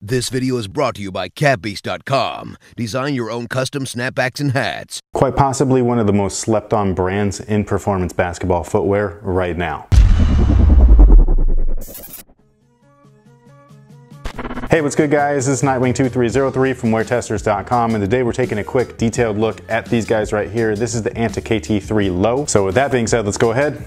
This video is brought to you by catbeast.com. Design your own custom snapbacks and hats. Quite possibly one of the most slept on brands in performance basketball footwear right now. Hey, what's good guys? This is Nightwing2303 from WearTesters.com, and today we're taking a quick detailed look at these guys right here. This is the ANTA KT3 Low. So with that being said, let's go ahead,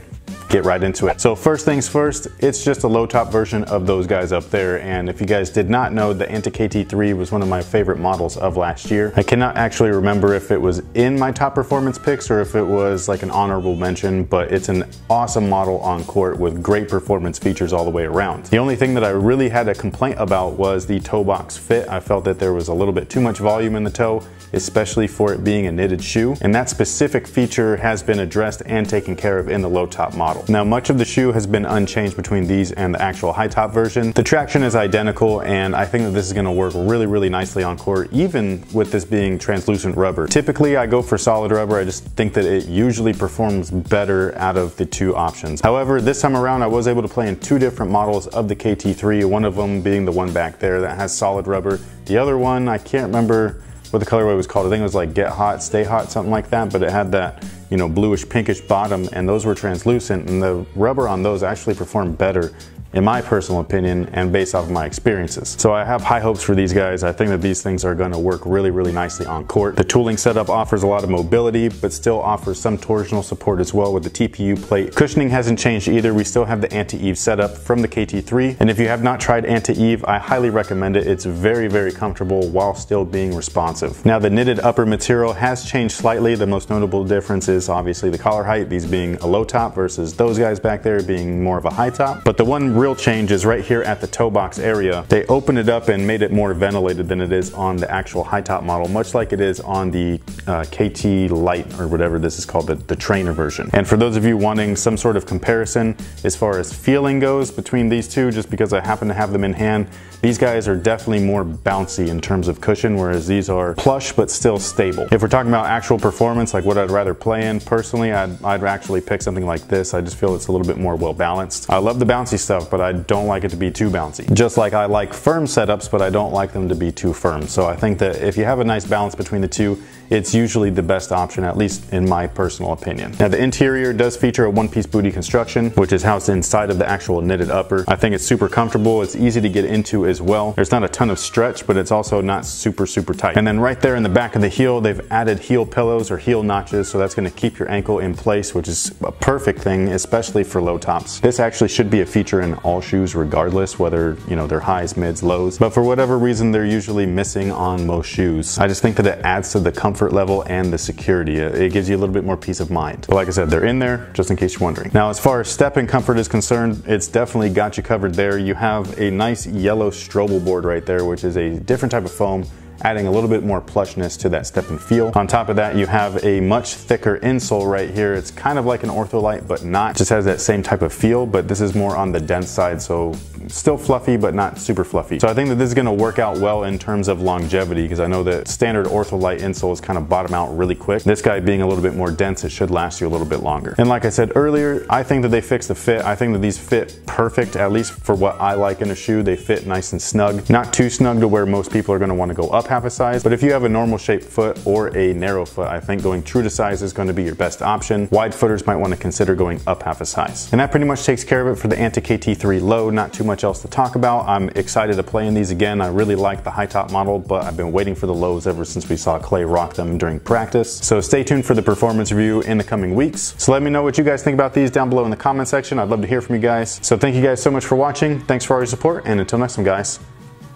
get right into it. So first things first, it's just a low top version of those guys up there, and if you guys did not know, the ANTA KT3 was one of my favorite models of last year. I cannot actually remember if it was in my top performance picks or if it was like an honorable mention, but it's an awesome model on court with great performance features all the way around. The only thing that I really had a complaint about was the toe box fit. I felt that there was a little bit too much volume in the toe, especially for it being a knitted shoe, and that specific feature has been addressed and taken care of in the low top model. Now, much of the shoe has been unchanged between these and the actual high top version. The traction is identical, and I think that this is going to work really nicely on court, even with this being translucent rubber. Typically, I go for solid rubber. I just think that it usually performs better out of the two options. However, this time around, I was able to play in two different models of the KT3, one of them being the one back there that has solid rubber. The other one, I can't remember what the colorway was called. I think it was like Get Hot, Stay Hot, something like that, but it had that, you know, bluish pinkish bottom, and those were translucent, and the rubber on those actually performed better in my personal opinion and based off of my experiences. So I have high hopes for these guys. I think that these things are going to work really nicely on court. The tooling setup offers a lot of mobility, but still offers some torsional support as well with the TPU plate. Cushioning hasn't changed either. We still have the Anti-Eve setup from the KT3, and if you have not tried Anti-Eve, I highly recommend it. It's very comfortable while still being responsive. Now, the knitted upper material has changed slightly. The most notable difference is obviously the collar height, these being a low top versus those guys back there being more of a high top. But the one real change is right here at the toe box area. They opened it up and made it more ventilated than it is on the actual high top model, much like it is on the KT Light, or whatever this is called, the trainer version. And for those of you wanting some sort of comparison as far as feeling goes between these two, just because I happen to have them in hand, these guys are definitely more bouncy in terms of cushion, whereas these are plush but still stable. If we're talking about actual performance, like what I'd rather play in, personally, I'd actually pick something like this. I just feel it's a little bit more well balanced. I love the bouncy stuff, but I don't like it to be too bouncy. Just like I like firm setups, but I don't like them to be too firm. So I think that if you have a nice balance between the two, it's usually the best option, at least in my personal opinion. Now, the interior does feature a one-piece booty construction, which is housed inside of the actual knitted upper. I think it's super comfortable. It's easy to get into as well. There's not a ton of stretch, but it's also not super tight. And then right there in the back of the heel, they've added heel pillows or heel notches, so that's going to keep your ankle in place, which is a perfect thing, especially for low tops. This actually should be a feature in all shoes regardless, whether, you know, they're highs, mids, lows, but for whatever reason, they're usually missing on most shoes. I just think that it adds to the comfort level and the security. It gives you a little bit more peace of mind. But like I said, they're in there just in case you're wondering. Now, as far as step and comfort is concerned, it's definitely got you covered there. You have a nice yellow Strobel board right there, which is a different type of foam, adding a little bit more plushness to that step and feel. On top of that, you have a much thicker insole right here. It's kind of like an Ortholite, but not. Just has that same type of feel, but this is more on the dense side, so still fluffy, but not super fluffy. So I think that this is gonna work out well in terms of longevity, because I know that standard Ortholite insoles kind of bottom out really quick. This guy being a little bit more dense, it should last you a little bit longer. And like I said earlier, I think that they fixed the fit. I think that these fit perfect, at least for what I like in a shoe. They fit nice and snug. Not too snug to where most people are gonna wanna go up half a size, but if you have a normal shaped foot or a narrow foot, I think going true to size is going to be your best option. Wide footers might want to consider going up half a size. And that pretty much takes care of it for the ANTA KT3 Low. Not too much else to talk about. I'm excited to play in these again. I really like the high top model, but I've been waiting for the lows ever since we saw Klay rock them during practice. So stay tuned for the performance review in the coming weeks. So let me know what you guys think about these down below in the comment section. I'd love to hear from you guys. So thank you guys so much for watching. Thanks for all your support, and until next time guys,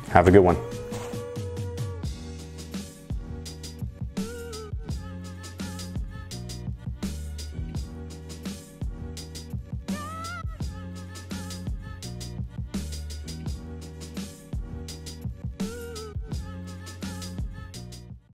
have a good one.